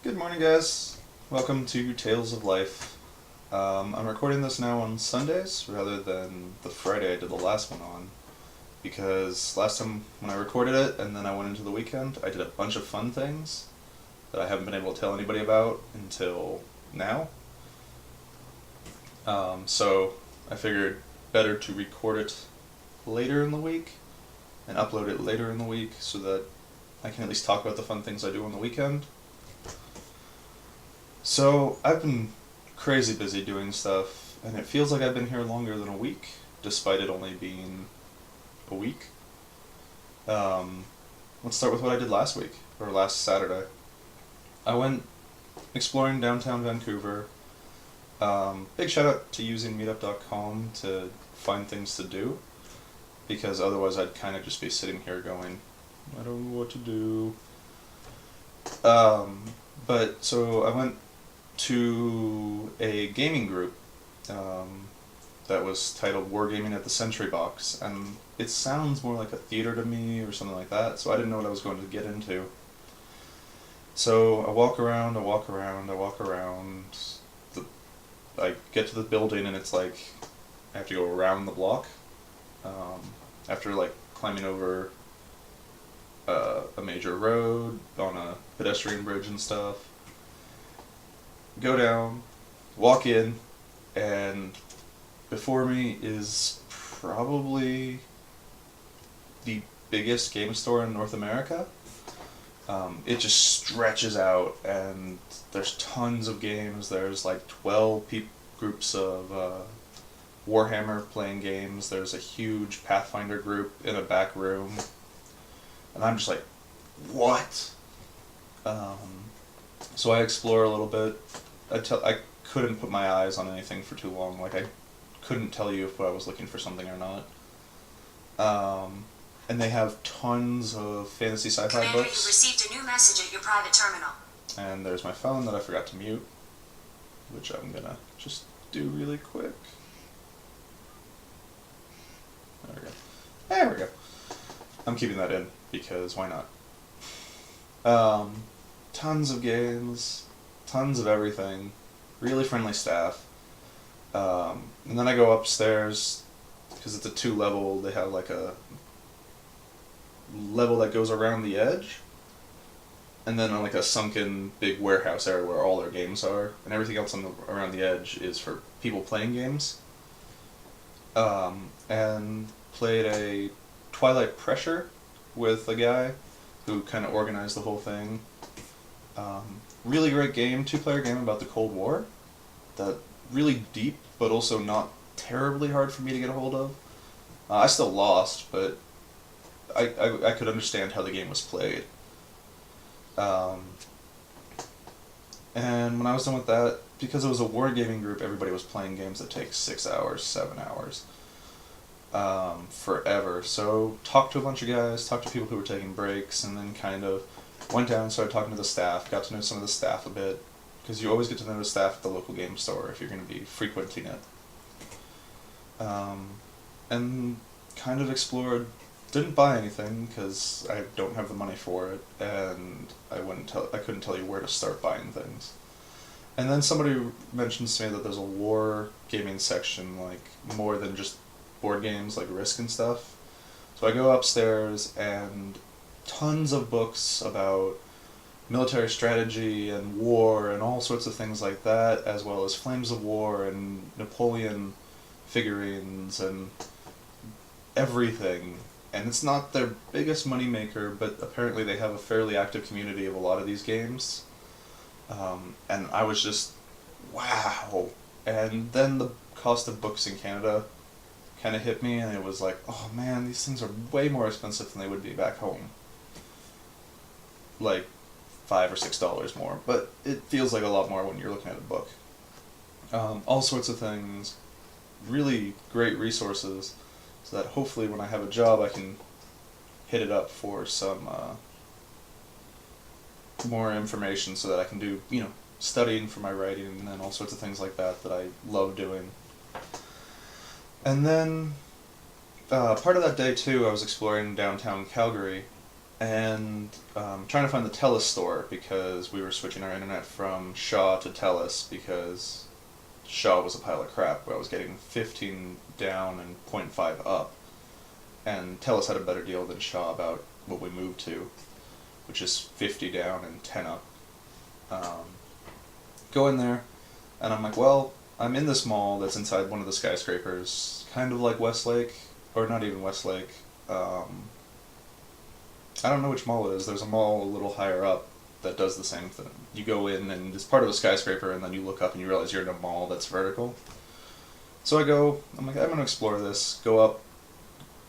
Good morning, guys. Welcome to Tales of Life. I'm recording this now on Sundays rather than the Friday I did the last one on, because last time when I recorded it and then I went into the weekend, I did a bunch of fun things that I haven't been able to tell anybody about until now. So I figured better to record it later in the week and upload it later in the week so that I can at least talk about the fun things I do on the weekend. So I've been crazy busy doing stuff, and it feels like I've been here longer than a week, despite it only being a week. Let's start with what I did last week, or last Saturday. I went exploring downtown Vancouver. Big shout out to using meetup.com to find things to do, because otherwise I'd kind of just be sitting here going, I don't know what to do. But so I went to a gaming group that was titled Wargaming at the Century Box, and it sounds more like a theater to me or something like that, so I didn't know what I was going to get into. So I walk around, I get to the building and it's like I have to go around the block after like climbing over a major road on a pedestrian bridge and stuff. Go down, walk in, and before me is probably the biggest game store in North America. It just stretches out, and there's tons of games. There's like 12 groups of Warhammer playing games. There's a huge Pathfinder group in a back room. And I'm just like, what? So I explore a little bit. I couldn't put my eyes on anything for too long. Like, I couldn't tell you if I was looking for something or not. And they have tons of fantasy sci-fi Commander, books. you received a new message at your private terminal. And there's my phone that I forgot to mute, which I'm gonna just do really quick. There we go. I'm keeping that in, because why not? Tons of games, tons of everything, really friendly staff. And then I go upstairs, because it's a 2-level, they have like a level that goes around the edge, and then like a sunken big warehouse area where all their games are, and everything else around the edge is for people playing games. And played a Twilight Pressure with a guy who kind of organized the whole thing. Really great game, 2-player game about the Cold War. That really deep, but also not terribly hard for me to get a hold of. I still lost, but I could understand how the game was played. And when I was done with that, because it was a wargaming group, everybody was playing games that take 6 hours, 7 hours. Forever. So talked to a bunch of guys, talked to people who were taking breaks, and then kind of went down and started talking to the staff, got to know some of the staff a bit, because you always get to know the staff at the local game store if you're going to be frequenting it. And kind of explored, didn't buy anything because I don't have the money for it, and I couldn't tell you where to start buying things. And then somebody mentions to me that there's a war gaming section, like more than just board games like Risk and stuff. So I go upstairs, and tons of books about military strategy and war and all sorts of things like that, as well as Flames of War and Napoleon figurines and everything. And it's not their biggest moneymaker, but apparently they have a fairly active community of a lot of these games. And I was just, wow. And then the cost of books in Canada kind of hit me, and it was like, oh man, these things are way more expensive than they would be back home. Like $5 or $6 more, but it feels like a lot more when you're looking at a book. All sorts of things, really great resources, so that hopefully when I have a job I can hit it up for some more information, so that I can do, studying for my writing and all sorts of things like that I love doing. And then part of that day too, I was exploring downtown Calgary, and trying to find the TELUS store because we were switching our internet from Shaw to TELUS because Shaw was a pile of crap. Where I was getting 15 down and .5 up, and TELUS had a better deal than Shaw about what we moved to, which is 50 down and 10 up. Go in there, and I'm like, well, I'm in this mall that's inside one of the skyscrapers, kind of like Westlake, or not even Westlake. I don't know which mall it is. There's a mall a little higher up that does the same thing. You go in and it's part of a skyscraper, and then you look up and you realize you're in a mall that's vertical. So I'm like, I'm going to explore this. Go up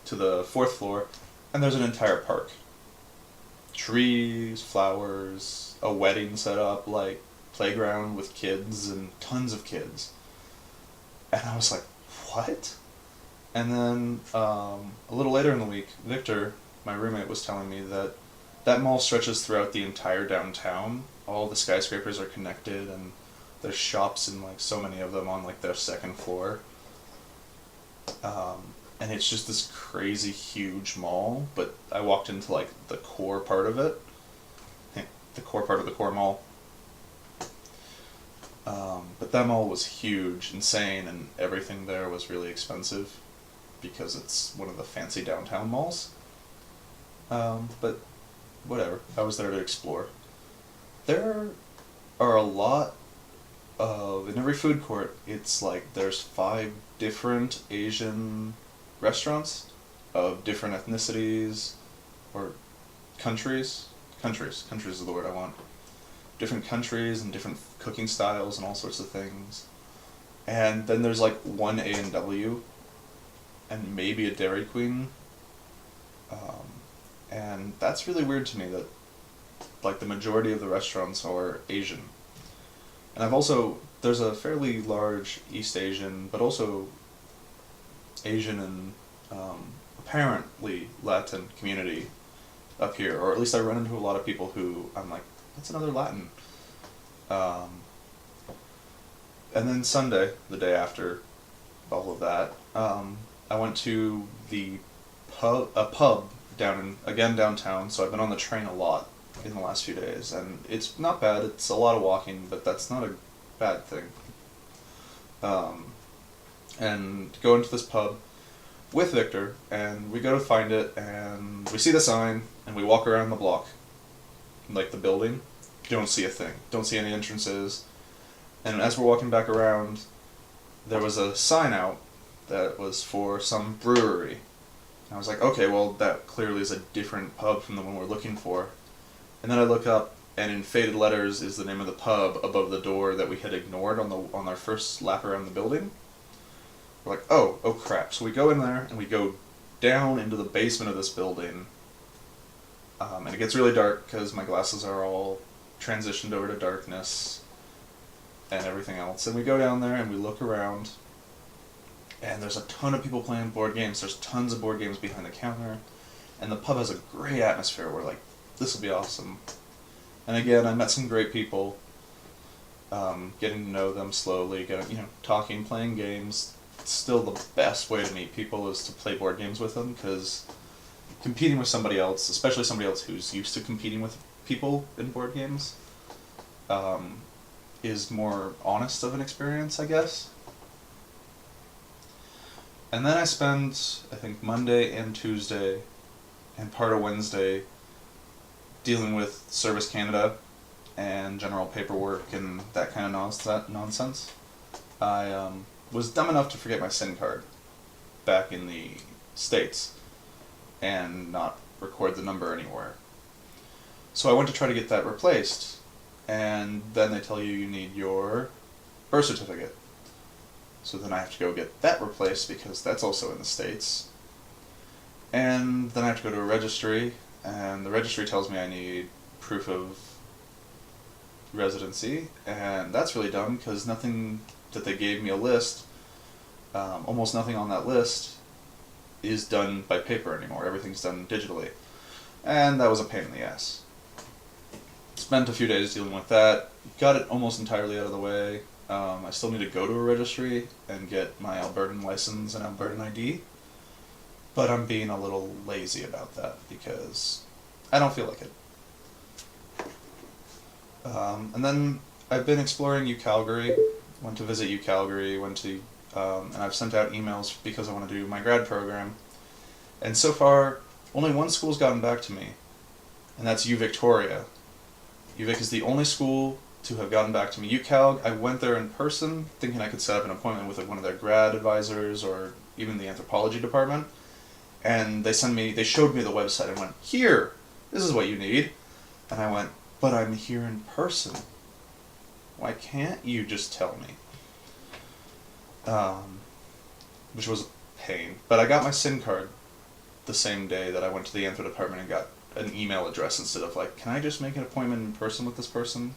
to the 4th floor, and there's an entire park. Trees, flowers, a wedding set up, like playground with kids and tons of kids. And I was like, what? And then a little later in the week, Victor, my roommate, was telling me that that mall stretches throughout the entire downtown. All the skyscrapers are connected, and there's shops in like so many of them on like their 2nd floor. And it's just this crazy huge mall, but I walked into like the core part of it, the core part of the core mall. But that mall was huge, insane, and everything there was really expensive because it's one of the fancy downtown malls. But whatever, I was there to explore. There are a lot of, in every food court, it's like there's 5 different Asian restaurants of different ethnicities or countries. Countries is the word I want. Different countries and different cooking styles and all sorts of things. And then there's like one A&W and maybe a Dairy Queen. And that's really weird to me that like the majority of the restaurants are Asian. And there's a fairly large East Asian, but also Asian and apparently Latin community up here, or at least I run into a lot of people who I'm like, that's another Latin. And then Sunday, the day after all of that, I went to a pub downtown, so I've been on the train a lot in the last few days, and it's not bad. It's a lot of walking, but that's not a bad thing. And go into this pub with Victor, and we go to find it, and we see the sign, and we walk around the block, like the building. Don't see a thing. Don't see any entrances. And as we're walking back around, there was a sign out that was for some brewery. And I was like, okay, well, that clearly is a different pub from the one we're looking for. And then I look up, and in faded letters is the name of the pub above the door that we had ignored on our first lap around the building. We're like, oh crap. So we go in there, and we go down into the basement of this building. And it gets really dark because my glasses are all transitioned over to darkness and everything else. And we go down there and we look around, and there's a ton of people playing board games. There's tons of board games behind the counter, and the pub has a great atmosphere. We're like, this will be awesome. And again, I met some great people, getting to know them slowly, talking, playing games. It's still the best way to meet people is to play board games with them, because competing with somebody else, especially somebody else who's used to competing with people in board games, is more honest of an experience, I guess. And then I spent, I think, Monday and Tuesday and part of Wednesday dealing with Service Canada and general paperwork and that kind of nonsense. I was dumb enough to forget my SIM card back in the States and not record the number anywhere. So I went to try to get that replaced, and then they tell you need your birth certificate. So then I have to go get that replaced because that's also in the States. And then I have to go to a registry, and the registry tells me I need proof of residency, and that's really dumb because nothing that they gave me a list, almost nothing on that list is done by paper anymore. Everything's done digitally. And that was a pain in the ass. Spent a few days dealing with that, got it almost entirely out of the way. I still need to go to a registry and get my Albertan license and Albertan ID, but I'm being a little lazy about that because I don't feel like it. And then I've been exploring Calgary. Went to visit Calgary. And I've sent out emails because I want to do my grad program. And so far, only one school's gotten back to me, and that's Victoria. UVic is the only school to have gotten back to me. UCal, I went there in person, thinking I could set up an appointment with one of their grad advisors or even the anthropology department, and they showed me the website and went, "Here, this is what you need," and I went, "But I'm here in person. Why can't you just tell me?" Which was a pain. But I got my SIM card the same day that I went to the anthro department and got an email address instead of like, "Can I just make an appointment in person with this person?"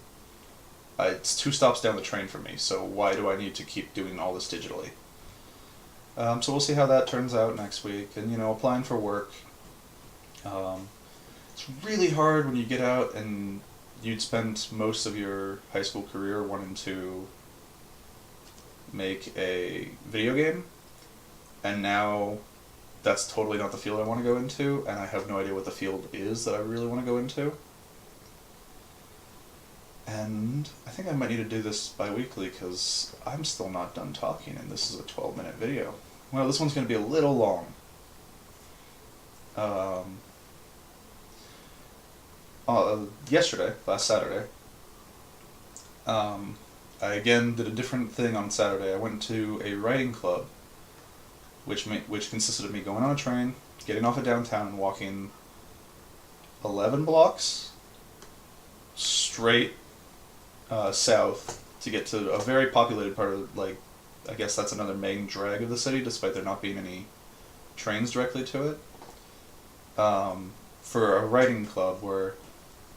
It's 2 stops down the train from me, so why do I need to keep doing all this digitally? So we'll see how that turns out next week. And, applying for work. It's really hard when you get out and you'd spent most of your high school career wanting to make a video game, and now that's totally not the field I want to go into, and I have no idea what the field is that I really want to go into. And I think I might need to do this bi-weekly because I'm still not done talking, and this is a 12-minute video. Well, this one's going to be a little long. Last Saturday, I again did a different thing on Saturday. I went to a writing club, which consisted of me going on a train, getting off of downtown, and walking 11 blocks straight south to get to a very populated part of, I guess that's another main drag of the city, despite there not being any trains directly to it, for a writing club where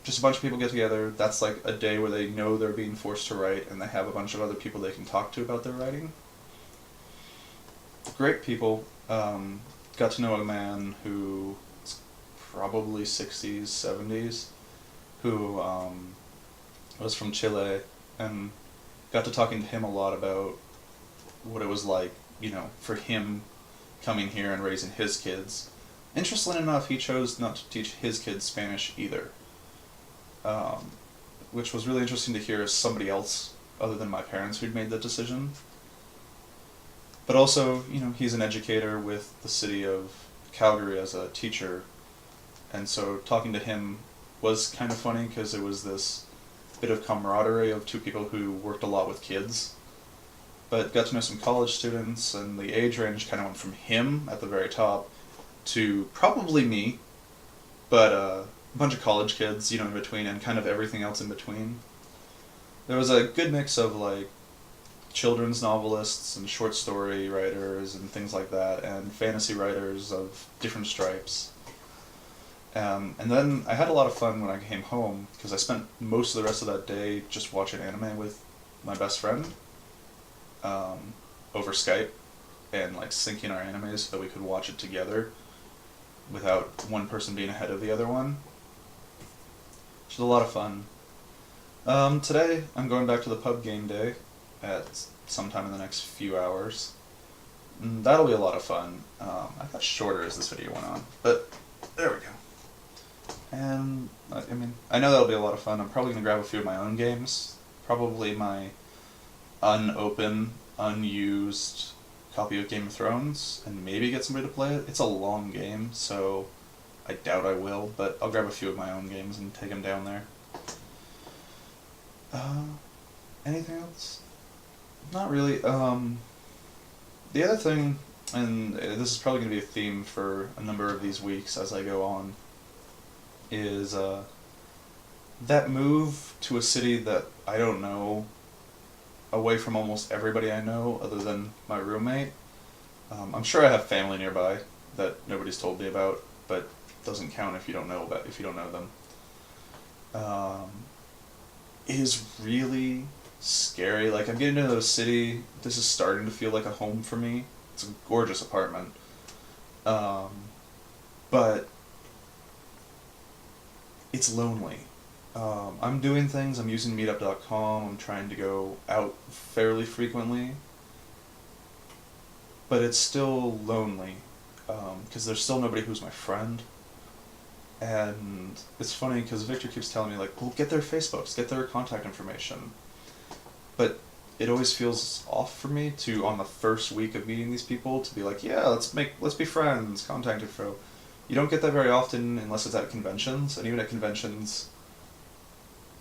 just a bunch of people get together. That's like a day where they know they're being forced to write, and they have a bunch of other people they can talk to about their writing. Great people. Got to know a man who is probably 60s, 70s, who was from Chile, and got to talking to him a lot about what it was like, for him coming here and raising his kids. Interestingly enough, he chose not to teach his kids Spanish either, which was really interesting to hear as somebody else other than my parents who'd made that decision. But also, he's an educator with the city of Calgary as a teacher, and so talking to him was kind of funny because it was this bit of camaraderie of 2 people who worked a lot with kids, but got to know some college students, and the age range kind of went from him at the very top to probably me, but a bunch of college kids, in between, and kind of everything else in between. There was a good mix of children's novelists and short story writers and things like that, and fantasy writers of different stripes. And then I had a lot of fun when I came home, because I spent most of the rest of that day just watching anime with my best friend over Skype, and syncing our anime so that we could watch it together without one person being ahead of the other one. Which is a lot of fun. Today I'm going back to the pub game day at sometime in the next few hours. And that'll be a lot of fun. I got shorter as this video went on, but there we go. And, I know that'll be a lot of fun. I'm probably going to grab a few of my own games. Probably my unopened, unused copy of Game of Thrones, and maybe get somebody to play it. It's a long game, so I doubt I will, but I'll grab a few of my own games and take them down there. Anything else? Not really. The other thing, and this is probably going to be a theme for a number of these weeks as I go on, is that move to a city that I don't know, away from almost everybody I know other than my roommate. I'm sure I have family nearby that nobody's told me about, but doesn't count if you don't know them. Is really scary. I'm getting into a city. This is starting to feel like a home for me. It's a gorgeous apartment. But it's lonely. I'm doing things. I'm using meetup.com. I'm trying to go out fairly frequently. But it's still lonely. Because there's still nobody who's my friend. And it's funny because Victor keeps telling me like, well, get their Facebooks, get their contact information. But it always feels off for me to, on the first week of meeting these people, to be like, yeah, let's be friends, contact info. You don't get that very often unless it's at conventions, and even at conventions,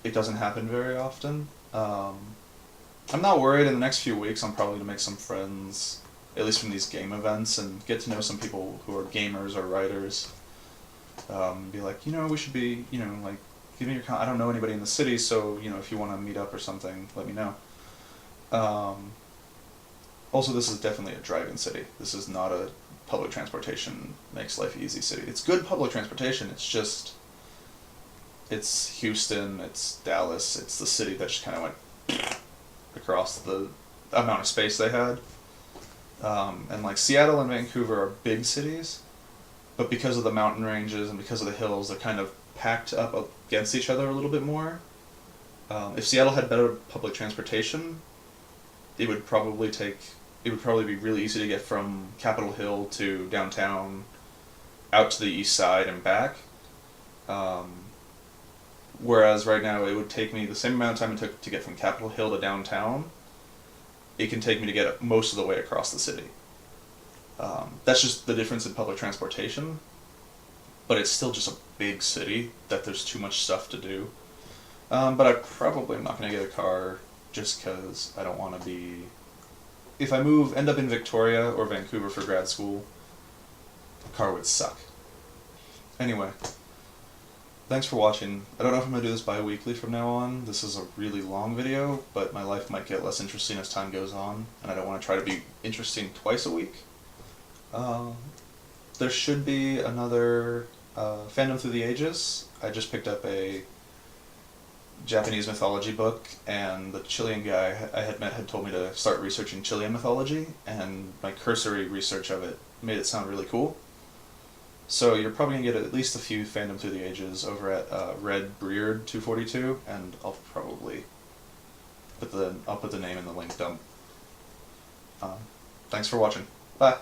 it doesn't happen very often. I'm not worried. In the next few weeks, I'm probably gonna make some friends, at least from these game events, and get to know some people who are gamers or writers. Be like, we should be, like, give me your. I don't know anybody in the city, so if you want to meet up or something, let me know. Um, Also, this is definitely a drive-in city. This is not a public transportation makes life easy city. It's good public transportation. It's Houston, it's Dallas, it's the city that just kind of went across the amount of space they had. And like Seattle and Vancouver are big cities, but because of the mountain ranges and because of the hills, they're kind of packed up against each other a little bit more. If Seattle had better public transportation, it would probably be really easy to get from Capitol Hill to downtown, out to the east side and back. Whereas right now it would take me the same amount of time it took to get from Capitol Hill to downtown. It can take me to get most of the way across the city. That's just the difference in public transportation, but it's still just a big city that there's too much stuff to do. But I probably am not going to get a car just because I don't want to be... If I end up in Victoria or Vancouver for grad school, a car would suck. Anyway, thanks for watching. I don't know if I'm going to do this bi-weekly from now on. This is a really long video, but my life might get less interesting as time goes on, and I don't want to try to be interesting twice a week. There should be another Fandom Through the Ages. I just picked up a Japanese mythology book, and the Chilean guy I had met had told me to start researching Chilean mythology, and my cursory research of it made it sound really cool. So you're probably going to get at least a few Fandom Through the Ages over at Red Breard 242, and I'll probably put the name in the link dump. Thanks for watching. Bye.